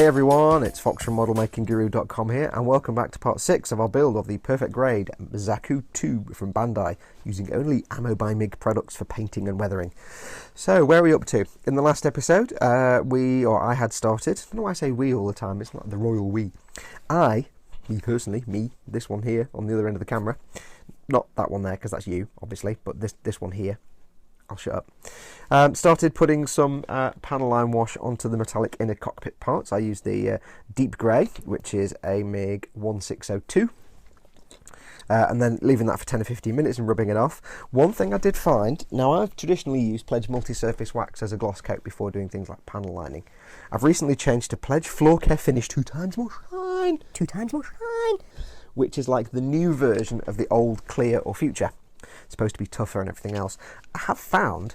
Hey everyone, it's Foxx from modelmakingguru.com here, and welcome back to part 6 of our build of the perfect grade Zaku 2 from Bandai, using only Ammo by Mig products for painting and weathering. So, where are we up to? In the last episode, I had started, I don't know why I say we all the time, it's not the royal we. Me, this one here on the other end of the camera, not that one there because that's you, obviously, but this one here. I'll shut up. Started putting some panel line wash onto the metallic inner cockpit parts. I used the deep grey, which is a MiG 1602, and then leaving that for 10 or 15 minutes and rubbing it off. One thing I did find, now I've traditionally used Pledge multi-surface wax as a gloss coat before doing things like panel lining. I've recently changed to Pledge Floor Care Finish 2 times more shine, which is like the new version of the old Clear or Future. It's supposed to be tougher and everything else. I have found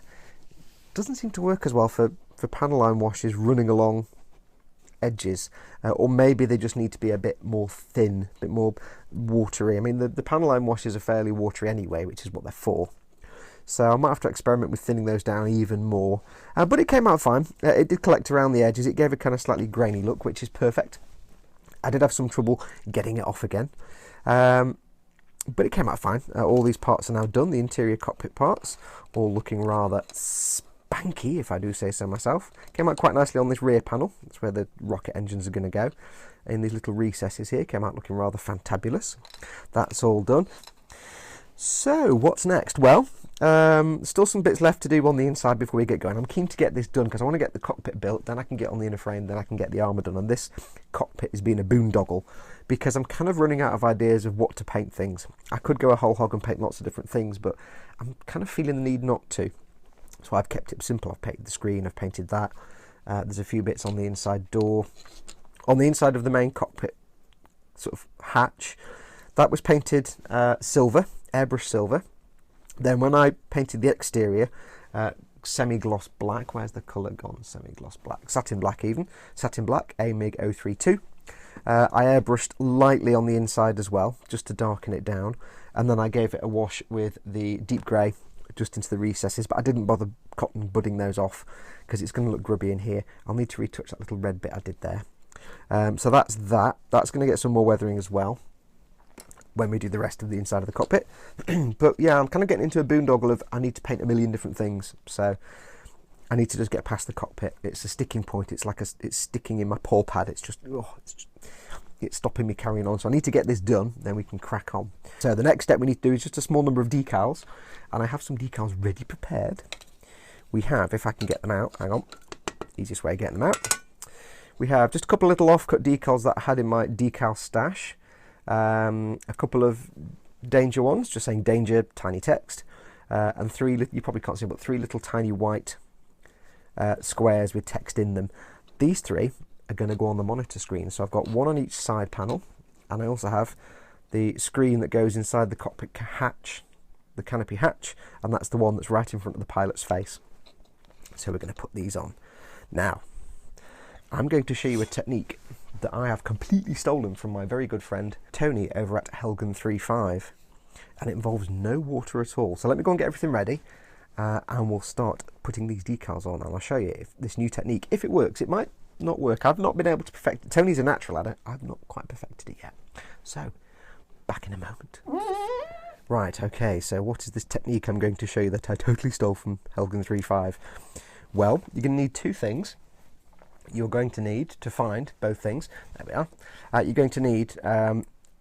it doesn't seem to work as well for panel line washes running along edges, or maybe they just need to be a bit more thin, a bit more watery. I mean, the panel line washes are fairly watery anyway, which is what they're for. So I might have to experiment with thinning those down even more. But it came out fine. It did collect around the edges. It gave a kind of slightly grainy look, which is perfect. I did have some trouble getting it off again. But it came out fine. All these parts are now done. The interior cockpit parts, all looking rather spanky, if I do say so myself. Came out quite nicely on this rear panel. That's where the rocket engines are going to go. In these little recesses here, came out looking rather fantabulous. That's all done. So, what's next? Well, still some bits left to do on the inside before we get going. I'm keen to get this done because I want to get the cockpit built, then I can get on the inner frame, then I can get the armour done. And this cockpit is being a boondoggle, because I'm kind of running out of ideas of what to paint things. I could go a whole hog and paint lots of different things, but I'm kind of feeling the need not to. So I've kept it simple. I've painted the screen, I've painted that. There's a few bits on the inside door. On the inside of the main cockpit sort of hatch, that was painted silver, airbrush silver. Then when I painted the exterior, semi-gloss black. Where's the colour gone? Semi-gloss black. Satin black even. Satin black, a MiG 032. I airbrushed lightly on the inside as well, just to darken it down, and then I gave it a wash with the deep grey just into the recesses, but I didn't bother cotton budding those off because it's going to look grubby in here. I'll need to retouch that little red bit I did there. So that's that. That's going to get some more weathering as well when we do the rest of the inside of the cockpit. But yeah, I'm kind of getting into a boondoggle of I need to paint a million different things, so I need to just get past the cockpit. It's a sticking point. It's like it's sticking in my paw pad. It's just it's stopping me carrying on. So I need to get this done, then we can crack on. So the next step we need to do is just a small number of decals, and I have some decals ready prepared. We have, if I can get them out, hang on, easiest way of getting them out. We have just a couple of little offcut decals that I had in my decal stash. A couple of danger ones, just saying danger, tiny text, and you probably can't see, but 3 little tiny white squares with text in them. These 3 are going to go on the monitor screen, so I've got one on each side panel, and I also have the screen that goes inside the cockpit hatch, the canopy hatch, and that's the one that's right in front of the pilot's face. So we're going to put these on. Now, I'm going to show you a technique that I have completely stolen from my very good friend Tony over at Helgen35, and it involves no water at all. So let me go and get everything ready, and we'll start putting these decals on, and I'll show you if this new technique, if it works. It might not work. I've not been able to perfect it. Tony's a natural at it. I've not quite perfected it yet. So, back in a moment. Right, okay, so what is this technique I'm going to show you that I totally stole from Helgen35? Well, you're going to need 2 things. You're going to need to find both things. There we are. You're going to need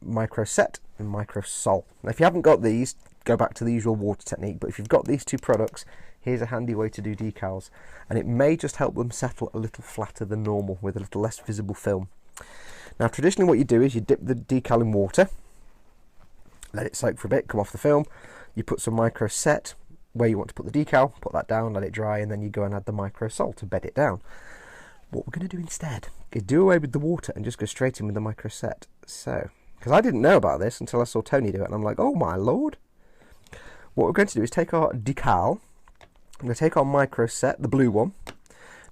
micro set and micro sol. Now, if you haven't got these, go back to the usual water technique, but if you've got these 2 products, here's a handy way to do decals, and it may just help them settle a little flatter than normal with a little less visible film. Now, traditionally what you do is you dip the decal in water, let it soak for a bit, come off the film, you put some micro set where you want to put the decal, put that down, let it dry, and then you go and add the micro sol to bed it down. What we're going to do instead is do away with the water and just go straight in with the micro set. So, because I didn't know about this until I saw Tony do it, and I'm like, oh my lord. What we're going to do is take our decal, I'm going to take our micro set, the blue one.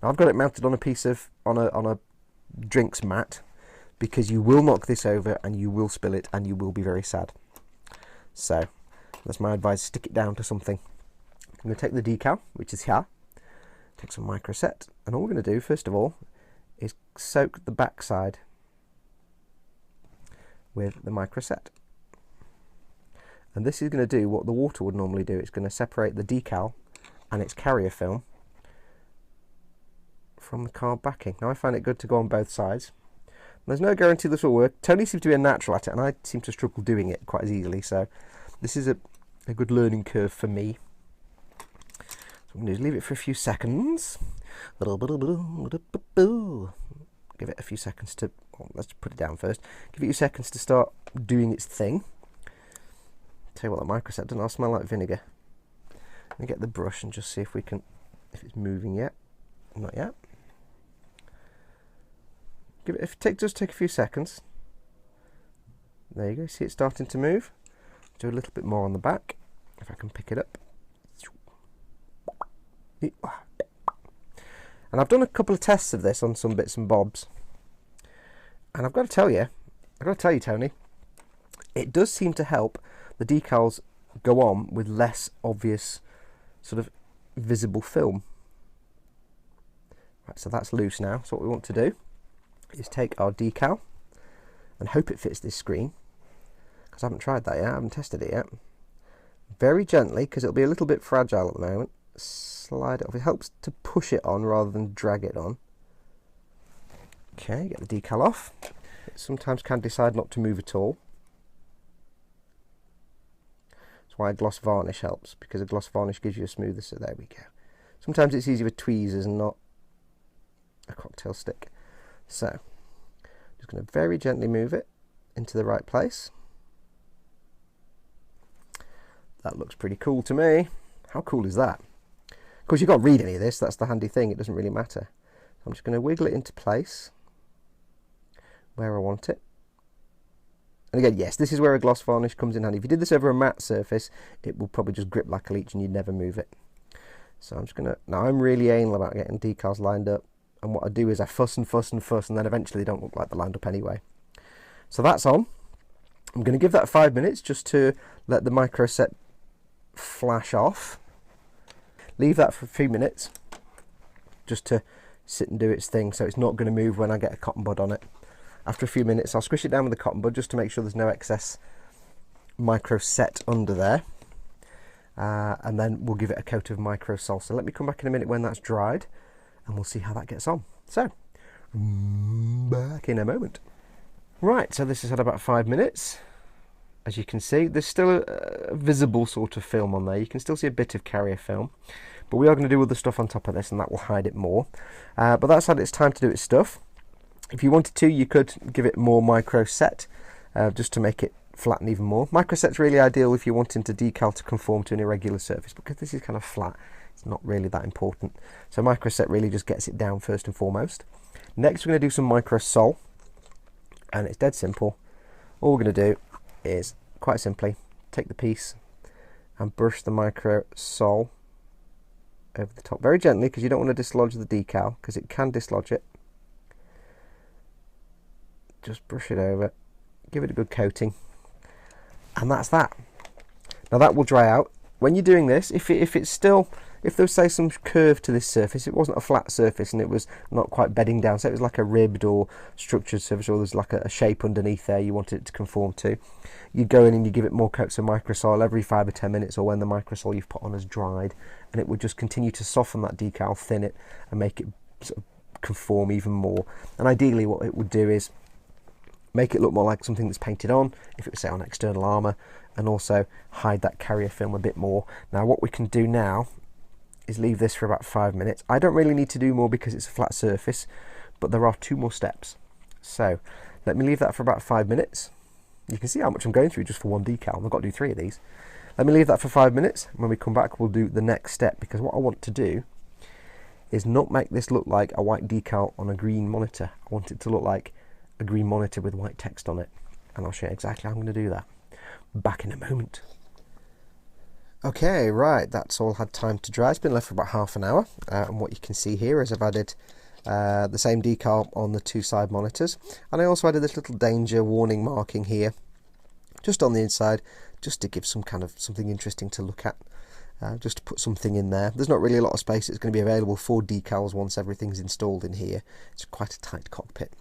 Now I've got it mounted on a piece of, on a drinks mat, because you will knock this over and you will spill it and you will be very sad. So, that's my advice, stick it down to something. I'm going to take the decal, which is here, take some micro set, and all we're going to do, first of all, is soak the backside with the microset. And this is going to do what the water would normally do. It's going to separate the decal and its carrier film from the card backing. Now I find it good to go on both sides. There's no guarantee this will work. Tony seems to be a natural at it, and I seem to struggle doing it quite as easily, so this is a good learning curve for me. So what I'm going to do is leave it for a few seconds. Give it a few seconds to, well, let's put it down first. Give it a few seconds to start doing its thing. Tell you what, that microset doesn't all smell like vinegar. Let me get the brush and just see if we can, if it's moving yet. Not yet. Give it, just take a few seconds. There you go, see it starting to move. Do a little bit more on the back, if I can pick it up. And I've done a couple of tests of this on some bits and bobs. And I've got to tell you, Tony, it does seem to help the decals go on with less obvious sort of visible film. Right, so that's loose now. So what we want to do is take our decal and hope it fits this screen, because I haven't tried that yet, I haven't tested it yet. Very gently, because it'll be a little bit fragile at the moment, slide it off. It helps to push it on rather than drag it on. Okay, get the decal off. It sometimes can decide not to move at all. That's why a gloss varnish helps, because a gloss varnish gives you a smoother, so there we go. Sometimes it's easy with tweezers and not a cocktail stick. So, just going to very gently move it into the right place. That looks pretty cool to me. How cool is that? Of course, you can't read any of this, that's the handy thing, it doesn't really matter. So I'm just going to wiggle it into place where I want it. And again, yes, this is where a gloss varnish comes in handy. If you did this over a matte surface, it will probably just grip like a leech and you'd never move it. So I'm just going to, now I'm really anal about getting decals lined up. And what I do is I fuss and fuss and fuss, and then eventually they don't look like they're lined up anyway. So that's on. I'm going to give that 5 minutes just to let the microset flash off. Leave that for a few minutes just to sit and do its thing, so it's not going to move when I get a cotton bud on it. After a few minutes I'll squish it down with a cotton bud just to make sure there's no excess microset under there. And then we'll give it a coat of microsol. So let me come back in a minute when that's dried, and we'll see how that gets on. So, back in a moment. Right, so this has had about 5 minutes. As you can see, there's still a visible sort of film on there. You can still see a bit of carrier film. But we are going to do other stuff on top of this, and that will hide it more. But that's had its time to do its stuff. If you wanted to, you could give it more microset, just to make it flatten even more. Microset's really ideal if you're wanting to decal to conform to an irregular surface, because this is kind of flat. It's not really that important. So microset really just gets it down first and foremost. Next we're going to do some microsol, and it's dead simple. All we're going to do is, quite simply, take the piece and brush the microsol over the top very gently, because you don't want to dislodge the decal, because it can dislodge it. Just brush it over, give it a good coating, and that's that. Now that will dry out. When you're doing this, if there's say some curve to this surface, it wasn't a flat surface and it was not quite bedding down, so it was like a ribbed or structured surface, or there's like a shape underneath there you wanted it to conform to, you go in and you give it more coats of microsol every 5 or 10 minutes, or when the microsol you've put on has dried, and it would just continue to soften that decal, thin it, and make it sort of conform even more. And ideally what it would do is make it look more like something that's painted on, if it was say on external armour, and also hide that carrier film a bit more. Now what we can do now is leave this for about 5 minutes. I don't really need to do more because it's a flat surface, but there are 2 more steps. So let me leave that for about 5 minutes. You can see how much I'm going through just for one decal. I've got to do 3 of these. Let me leave that for 5 minutes. When we come back, we'll do the next step, because what I want to do is not make this look like a white decal on a green monitor. I want it to look like a green monitor with white text on it, and I'll show you exactly how I'm going to do that. Back in a moment. Okay, right, that's all had time to dry. It's been left for about half an hour, and what you can see here is I've added the same decal on the 2 side monitors, and I also added this little danger warning marking here just on the inside, just to give some kind of something interesting to look at. just to put something in there. There's not really a lot of space. It's going to be available for decals once everything's installed in here. It's quite a tight cockpit.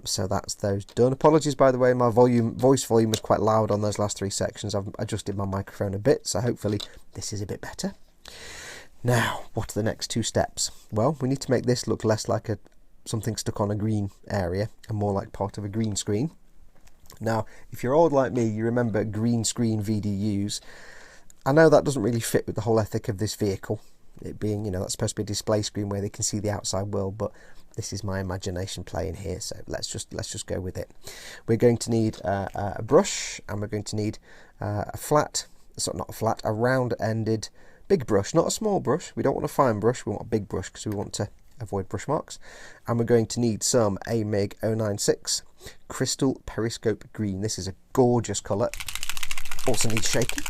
So that's those done. Apologies, by the way, my voice volume was quite loud on those last 3 sections. I've adjusted my microphone a bit, so hopefully this is a bit better. Now, what are the next 2 steps? Well, we need to make this look less like something stuck on a green area and more like part of a green screen. Now, if you're old like me, you remember green screen VDUs. I know that doesn't really fit with the whole ethic of this vehicle, it being, you know, that's supposed to be a display screen where they can see the outside world, but this is my imagination playing here, so let's just go with it. We're going to need a brush, and we're going to need a round-ended big brush, not a small brush. We don't want a fine brush, we want a big brush because we want to avoid brush marks. And we're going to need some Mig 096 Crystal Periscope Green. This is a gorgeous colour, also needs shaking.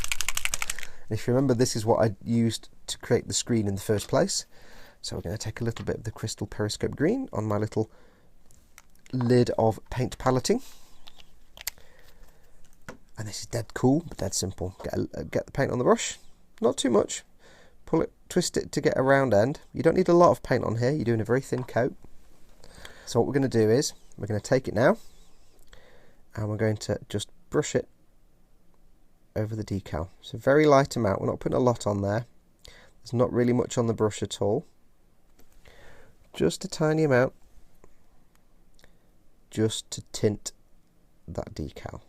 And if you remember, this is what I used to create the screen in the first place. So we're going to take a little bit of the Crystal Periscope Green on my little lid of paint paletting. And this is dead cool, but dead simple. Get the paint on the brush, not too much. Pull it, twist it to get a round end. You don't need a lot of paint on here, you're doing a very thin coat. So what we're going to do is, we're going to take it now, and we're going to just brush it over the decal. So very light amount, we're not putting a lot on there. There's not really much on the brush at all. Just a tiny amount, just to tint that decal.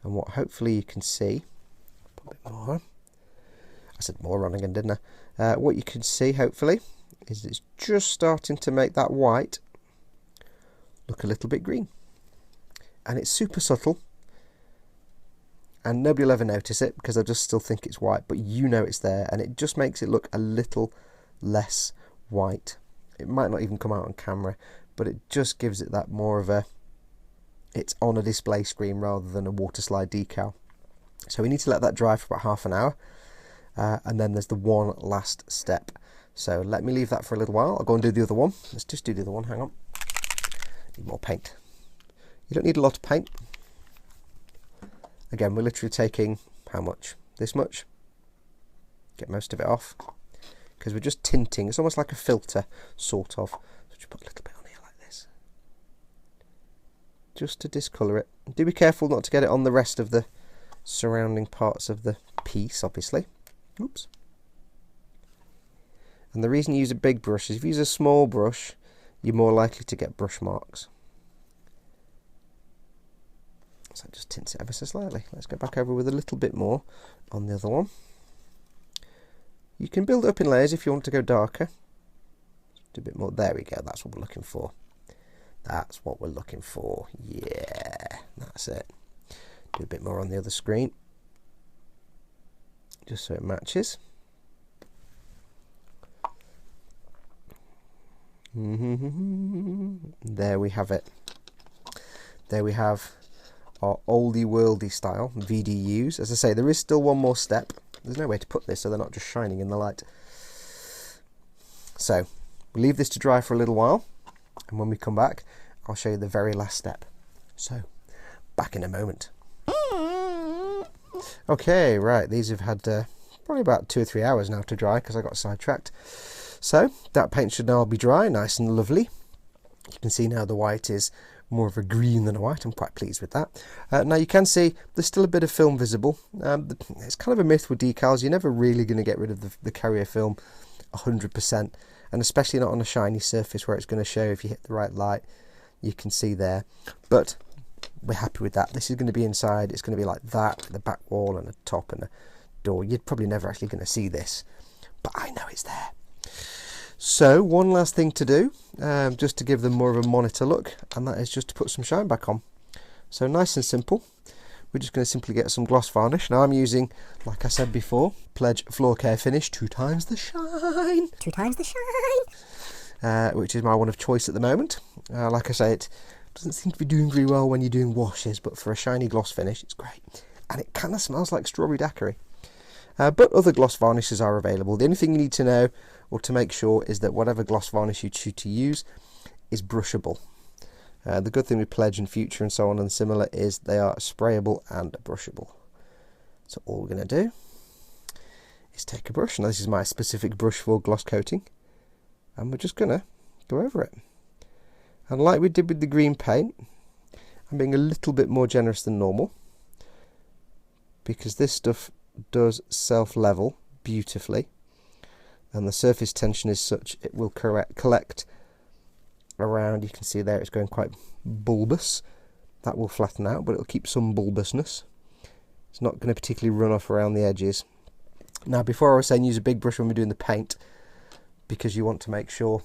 And what hopefully you can see, put a bit more on. I said more on again, didn't I? What you can see hopefully is it's just starting to make that white look a little bit green. And it's super subtle. And nobody will ever notice it because they'll just still think it's white, but you know it's there, and it just makes it look a little less white. It might not even come out on camera, but it just gives it that more of a, it's on a display screen rather than a water slide decal. So we need to let that dry for about half an hour, and then there's the one last step. So let me leave that for a little while. I'll go and do the other one. Let's just do the other one, hang on. Need more paint. You don't need a lot of paint. Again, we're literally taking, how much? This much. Get most of it off. Because we're just tinting. It's almost like a filter, sort of. So just put a little bit on here like this. Just to discolour it. Do be careful not to get it on the rest of the surrounding parts of the piece, obviously. Oops. And the reason you use a big brush is if you use a small brush, you're more likely to get brush marks. So just tints it ever so slightly. Let's go back over with a little bit more on the other one. You can build it up in layers if you want to go darker. Do a bit more. There we go. That's what we're looking for. That's what we're looking for. Yeah, that's it. Do a bit more on the other screen, just so it matches. There we have it. There we have our oldie worldy style VDUs. As I say, there is still one more step. There's no way to put this so they're not just shining in the light. So we'll leave this to dry for a little while, and when we come back I'll show you the very last step. So back in a moment. Okay, right, these have had probably about 2 or 3 hours now to dry because I got sidetracked. So that paint should now be dry, nice and lovely. You can see now the white is more of a green than a white. I'm quite pleased with that. Now you can see there's still a bit of film visible. It's kind of a myth with decals. You're never really going to get rid of the carrier film 100%, and especially not on a shiny surface where it's going to show if you hit the right light. You can see there, but we're happy with that. This is going to be inside. It's going to be like that, the back wall and a top and a door. You're probably never actually going to see this, but I know it's there. So one last thing to do, just to give them more of a monitor look, and that is just to put some shine back on. So nice and simple. We're just going to simply get some gloss varnish. Now I'm using, like I said before, Pledge Floor Care Finish, 2 times the shine. 2 times the shine. Which is my one of choice at the moment. Like I say, it doesn't seem to be doing very well when you're doing washes, but for a shiny gloss finish, it's great. And it kind of smells like strawberry daiquiri. But other gloss varnishes are available. The only thing you need to know or to make sure is that whatever gloss varnish you choose to use is brushable. The good thing with Pledge and Future and so on and similar is they are sprayable and brushable. So all we're going to do is take a brush. Now this is my specific brush for gloss coating, and we're just going to go over it. And like we did with the green paint, I'm being a little bit more generous than normal, because this stuff does self-level beautifully, and the surface tension is such it will collect around. You can see there it's going quite bulbous. That will flatten out, but it'll keep some bulbousness. It's not going to particularly run off around the edges. Now, before I was saying use a big brush when we're doing the paint, because you want to make sure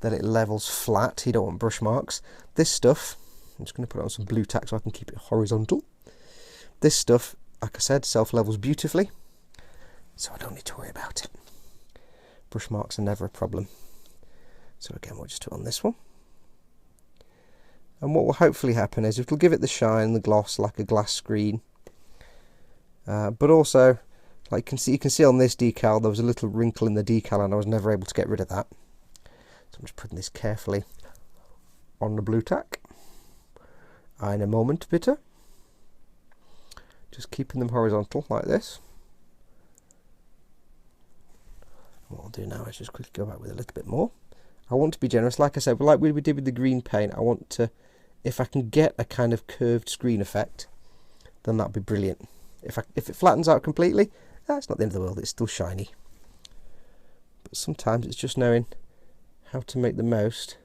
that it levels flat. You don't want brush marks. This stuff, I'm just going to put it on some blue tack so I can keep it horizontal. This stuff, like I said, self-levels beautifully, so I don't need to worry about it. Brush marks are never a problem. So again, we'll just do it on this one. And what will hopefully happen is it'll give it the shine, the gloss, like a glass screen. But also, like you can see on this decal, there was a little wrinkle in the decal, and I was never able to get rid of that. So I'm just putting this carefully on the blue tack. In a moment, bitte. Just keeping them horizontal like this. What I'll do now is just quickly go back with a little bit more. I want to be generous, like I said, like we did with the green paint. I want to, if I can get a kind of curved screen effect, then that'd be brilliant. If it flattens out completely, that's not the end of the world. It's still shiny. But sometimes it's just knowing how to make the most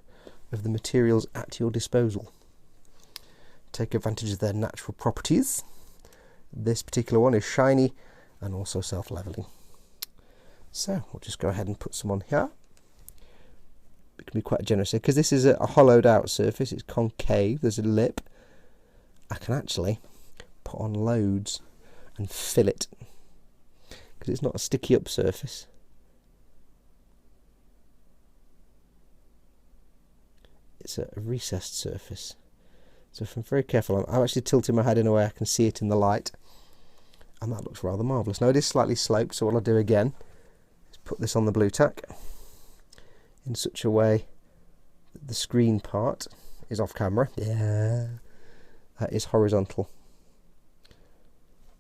of the materials at your disposal. Take advantage of their natural properties. This particular one is shiny and also self-leveling. So we'll just go ahead and put some on here. It can be quite generous here because this is a hollowed out surface. It's concave. There's a lip. I can actually put on loads and fill it because it's not a sticky up surface. It's a recessed surface. So if I'm very careful, I'm actually tilting my head in a way I can see it in the light, and that looks rather marvellous. Now it is slightly sloped, so what I'll do again is put this on the blue tack in such a way that the screen part is off camera. Yeah, that is horizontal,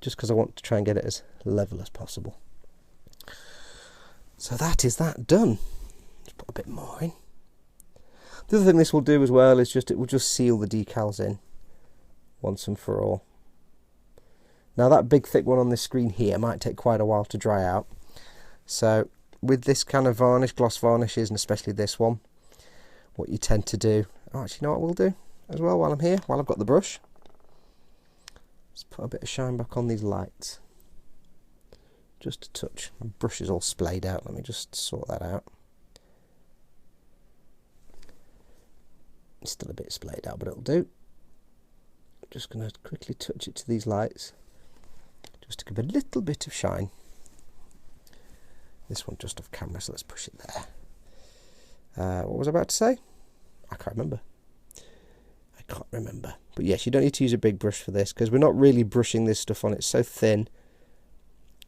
just because I want to try and get it as level as possible. So that is that done. Let's put a bit more in. The other thing this will do as well is it will just seal the decals in once and for all. Now that big thick one on this screen here might take quite a while to dry out. So with this kind of varnish, gloss varnishes, and especially this one, what you tend to do, actually you know what we'll do as well while I'm here, while I've got the brush, let's put a bit of shine back on these lights. Just a touch. My brush is all splayed out, let me just sort that out. It's still a bit splayed out, but it'll do. I'm just going to quickly touch it to these lights, just to give a little bit of shine. This one just off camera, so let's push it there. What was I about to say? I can't remember. But yes, you don't need to use a big brush for this, because we're not really brushing this stuff on. It's so thin.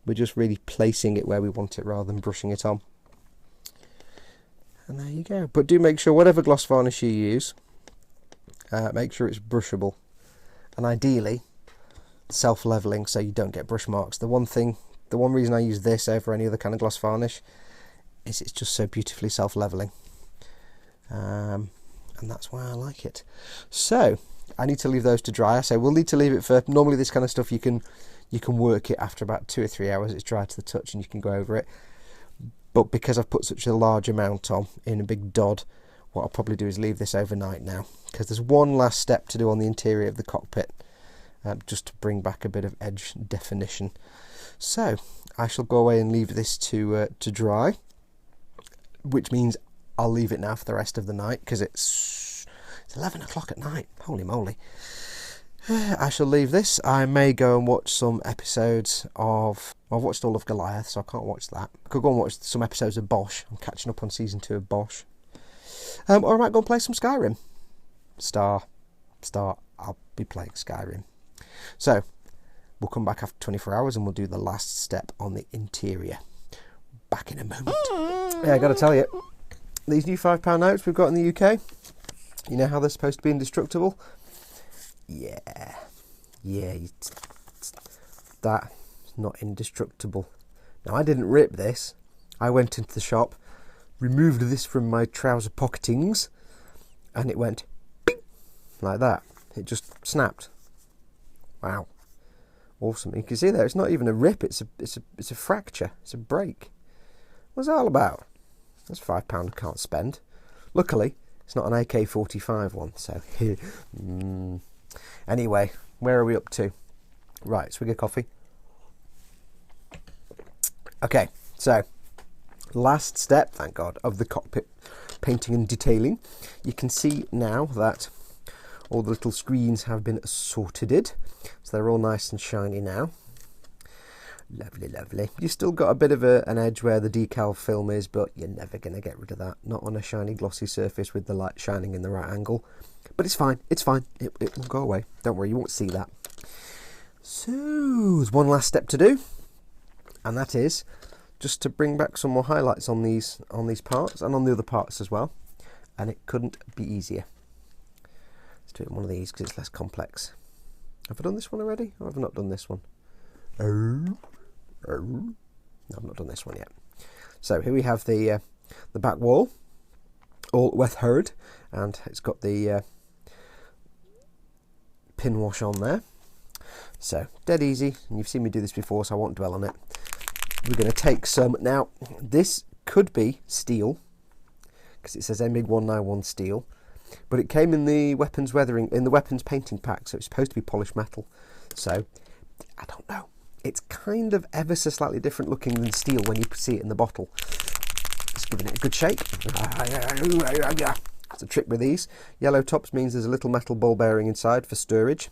We're just really placing it where we want it rather than brushing it on. And there you go. But do make sure whatever gloss varnish you use, make sure it's brushable, and ideally self-leveling so you don't get brush marks. The one reason I use this over any other kind of gloss varnish is it's just so beautifully self-leveling, and that's why I like it. So I need to leave those to dry. So we'll need to leave it for, normally this kind of stuff you can work it after about 2 or 3 hours. It's dry to the touch and you can go over it. But because I've put such a large amount on in a big dod, what I'll probably do is leave this overnight now, because there's one last step to do on the interior of the cockpit, just to bring back a bit of edge definition. So I shall go away and leave this to dry, which means I'll leave it now for the rest of the night, because it's 11 o'clock at night. Holy moly. I shall leave this. I may go and watch some episodes of... I've watched all of Goliath, so I can't watch that. I could go and watch some episodes of Bosch. I'm catching up on season 2 of Bosch. Or I might go and play some Skyrim. Star. I'll be playing Skyrim. So, we'll come back after 24 hours and we'll do the last step on the interior. Back in a moment. Yeah, I got to tell you, these new £5 notes we've got in the UK, you know how they're supposed to be indestructible? Yeah, that's not indestructible. Now, I didn't rip this. I went into the shop, removed this from my trouser pocketings, and it went bing, like that. It just snapped. Wow. Awesome. You can see there, it's not even a rip, it's a fracture. It's a break. What's that all about? That's £5 I can't spend. Luckily, it's not an AK-45 one, so... Anyway, where are we up to? Right, swig of coffee. Okay, so... last step, thank God, of the cockpit painting and detailing. You can see now that all the little screens have been sorted, so they're all nice and shiny now. Lovely, lovely. You've still got a bit of an edge where the decal film is, but you're never going to get rid of that. Not on a shiny glossy surface with the light shining in the right angle. But it's fine, it's fine. It will go away. Don't worry, you won't see that. So, there's one last step to do, and that is just to bring back some more highlights on these parts and on the other parts as well. And it couldn't be easier. Let's do it in one of these because it's less complex. Have I done this one already? Or have I not done this one? No, I've not done this one yet. So here we have the back wall, all weathered, and it's got the pin wash on there. So dead easy, and you've seen me do this before, so I won't dwell on it. We're going to take some. Now, this could be steel, because it says Mig 191 steel, but it came in the weapons painting pack, so it's supposed to be polished metal. So, I don't know. It's kind of ever so slightly different looking than steel when you see it in the bottle. Just giving it a good shake. That's a trick with these. Yellow tops means there's a little metal ball bearing inside for stirrage,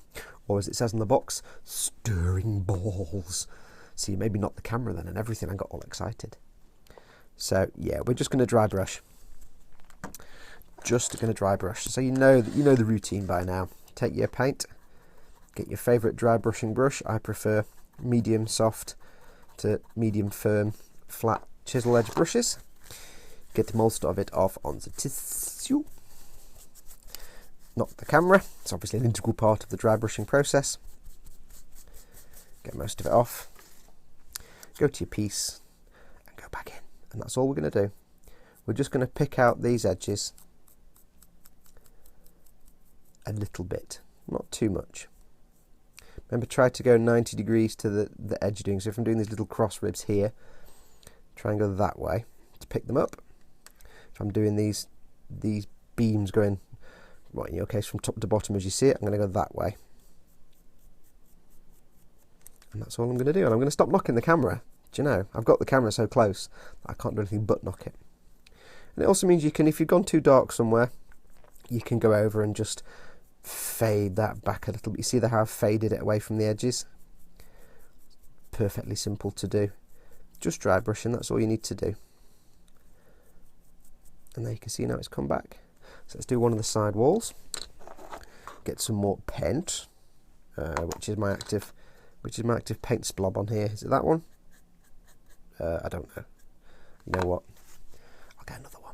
or as it says on the box, stirring balls. See, maybe not the camera then and everything. I got all excited. So yeah, we're just going to dry brush. Just going to dry brush. So you know the routine by now. Take your paint, get your favourite dry brushing brush. I prefer medium soft to medium firm flat chisel edge brushes. Get most of it off on the tissue. Not the camera. It's obviously an integral part of the dry brushing process. Get most of it off. Go to your piece and go back in. And that's all we're going to do. We're just going to pick out these edges a little bit, not too much. Remember, try to go 90 degrees to the edge you're doing. So if I'm doing these little cross ribs here, try and go that way to pick them up. If I'm doing these beams going, well, in your case, from top to bottom as you see it, I'm going to go that way. And that's all I'm going to do. And I'm going to stop knocking the camera. Do you know, I've got the camera so close that I can't do anything but knock it. And it also means you can, if you've gone too dark somewhere, you can go over and just fade that back a little bit. You see how I've faded it away from the edges? Perfectly simple to do. Just dry brushing, that's all you need to do. And there you can see now it's come back. So let's do one of the side walls. Get some more paint, which is my active paint splob on here. Is it that one? I don't know. You know what? I'll get another one.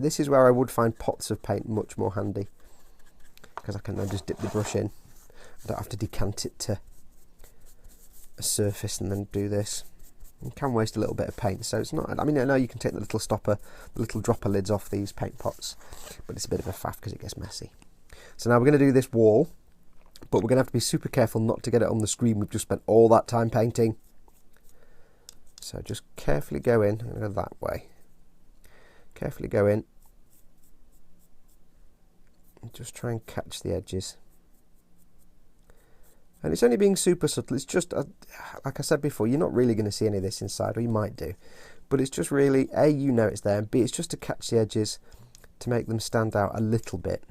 This is where I would find pots of paint much more handy, because I can then just dip the brush in. I don't have to decant it to a surface and then do this. You can waste a little bit of paint, so it's not. I mean, I know you can take the little stopper, the little dropper lids off these paint pots, but it's a bit of a faff because it gets messy. So now we're going to do this wall, but we're going to have to be super careful not to get it on the screen. We've just spent all that time painting. So just carefully go in. I'm going to go that way. Carefully go in. And just try and catch the edges. And it's only being super subtle. It's just, like I said before, you're not really going to see any of this inside, or you might do. But it's just really, A, you know it's there, and B, it's just to catch the edges, to make them stand out a little bit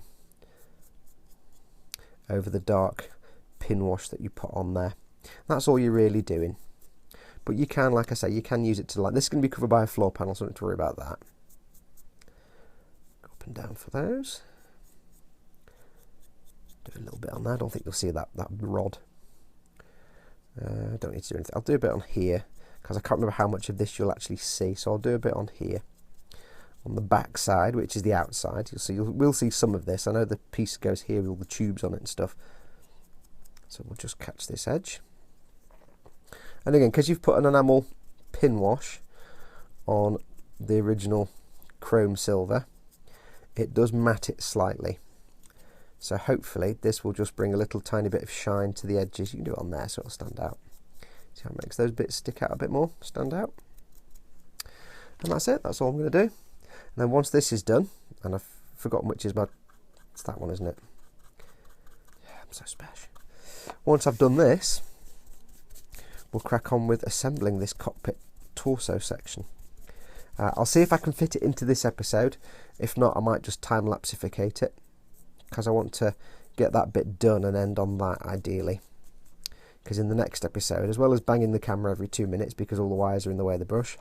over the dark pin wash that you put on there. That's all you're really doing. But you can, like I say, you can use it to, like, this is going to be covered by a floor panel, so don't have to worry about that. Go up and down for those. Do a little bit on there. I don't think you'll see that rod. I don't need to do anything. I'll do a bit on here, because I can't remember how much of this you'll actually see, so I'll do a bit on here. On the back side, which is the outside, we'll see some of this. I know the piece goes here with all the tubes on it and stuff. So we'll just catch this edge. And again, because you've put an enamel pin wash on the original chrome silver, it does matte it slightly. So hopefully this will just bring a little tiny bit of shine to the edges. You can do it on there so it'll stand out. See how it makes those bits stick out a bit more, stand out. And that's it, that's all I'm going to do. And then once this is done, and I've forgotten which is my, it's that one, isn't it? Yeah, I'm so special. Once I've done this, we'll crack on with assembling this cockpit torso section. I'll see if I can fit it into this episode. If not, I might just time-lapsificate it, because I want to get that bit done and end on that ideally. Because in the next episode, as well as banging the camera every 2 minutes because all the wires are in the way of the brush,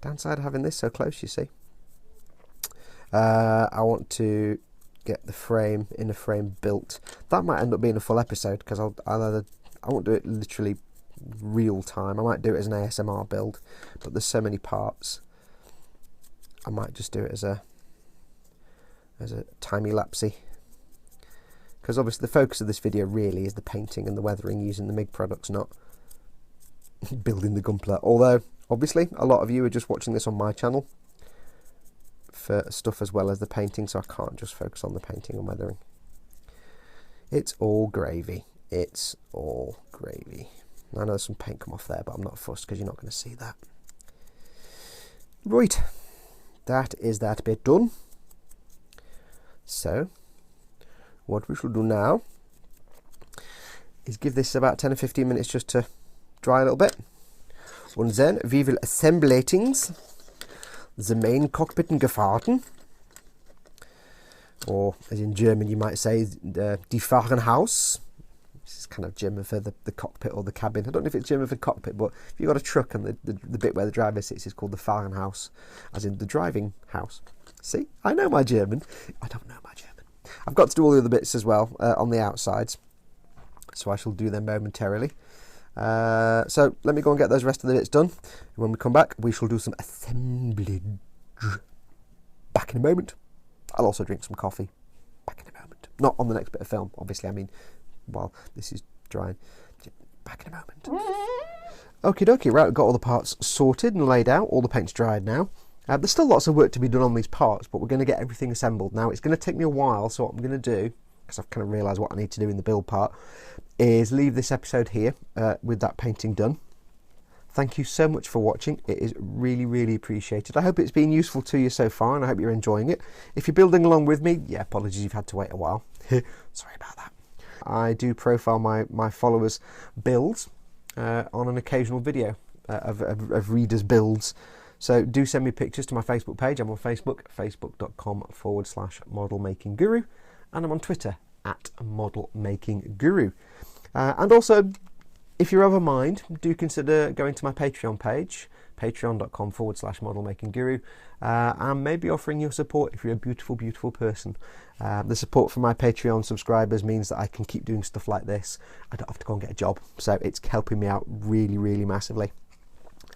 downside of having this so close, you see. I want to get the frame, inner frame built. That might end up being a full episode because I won't do it literally real time. I might do it as an ASMR build, but there's so many parts. I might just do it as a timey-lapsey. Because obviously the focus of this video really is the painting and the weathering using the Mig products, not building the gunpla. Although, obviously, a lot of you are just watching this on my channel for stuff as well as the painting, so I can't just focus on the painting and weathering. It's all gravy. It's all gravy. I know there's some paint come off there, but I'm not fussed because you're not going to see that. Right, that is that bit done. So, what we shall do now is give this about 10 or 15 minutes just to dry a little bit. Und then we will assemblatings the main cockpit and Gefahrten, or as in German you might say die Fahrenhaus. This is kind of German for the cockpit or the cabin. I don't know if it's German for cockpit, but if you've got a truck and the bit where the driver sits is called the Fahrenhaus, as in the driving house. See, I know my German. I don't know my German. I've got to do all the other bits as well on the outsides, so I shall do them momentarily. So let me go and get those rest of the bits done, and when we come back we shall do some assemblage. Back in a moment. I'll also drink some coffee. Back in a moment. Not on the next bit of film, obviously. I mean, while this is drying. Back in a moment. Okie dokie, right, we've got all the parts sorted and laid out. All the paint's dried now. There's still lots of work to be done on these parts, but we're going to get everything assembled. Now, it's going to take me a while, so what I'm going to do, because I've kind of realised what I need to do in the build part, is leave this episode here with that painting done. Thank you so much for watching. It is really, really appreciated. I hope it's been useful to you so far, and I hope you're enjoying it. If you're building along with me, yeah, apologies you've had to wait a while. Sorry about that. I do profile my followers' builds on an occasional video of readers' builds. So do send me pictures to my Facebook page. I'm on Facebook, facebook.com/modelmakingguru, and I'm on Twitter @modelmakingguru. And also, if you're of a mind, do consider going to my Patreon page, patreon.com/modelmakingguru, and maybe offering your support if you're a beautiful, beautiful person. The support from my Patreon subscribers means that I can keep doing stuff like this. I don't have to go and get a job, so it's helping me out really, really massively.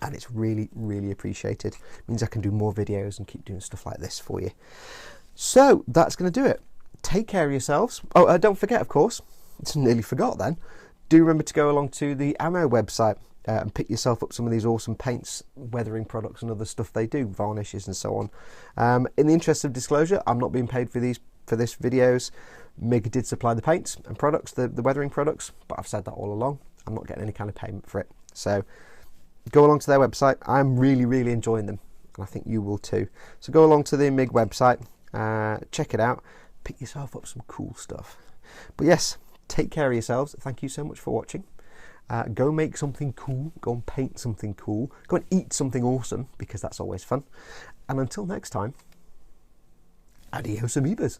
And it's really, really appreciated. It means I can do more videos and keep doing stuff like this for you. So that's going to do it. Take care of yourselves. Oh, don't forget, of course, I nearly forgot then. Do remember to go along to the Ammo website and pick yourself up some of these awesome paints, weathering products and other stuff they do, varnishes and so on. In the interest of disclosure, I'm not being paid for this videos. Mig did supply the paints and products, the weathering products, but I've said that all along. I'm not getting any kind of payment for it. So go along to their website. I'm really, really enjoying them, and I think you will too. So go along to the Mig website, check it out, pick yourself up some cool stuff. But yes, take care of yourselves. Thank you so much for watching. Go make something cool, go and paint something cool, go and eat something awesome, because that's always fun. And until next time, adios amoebas.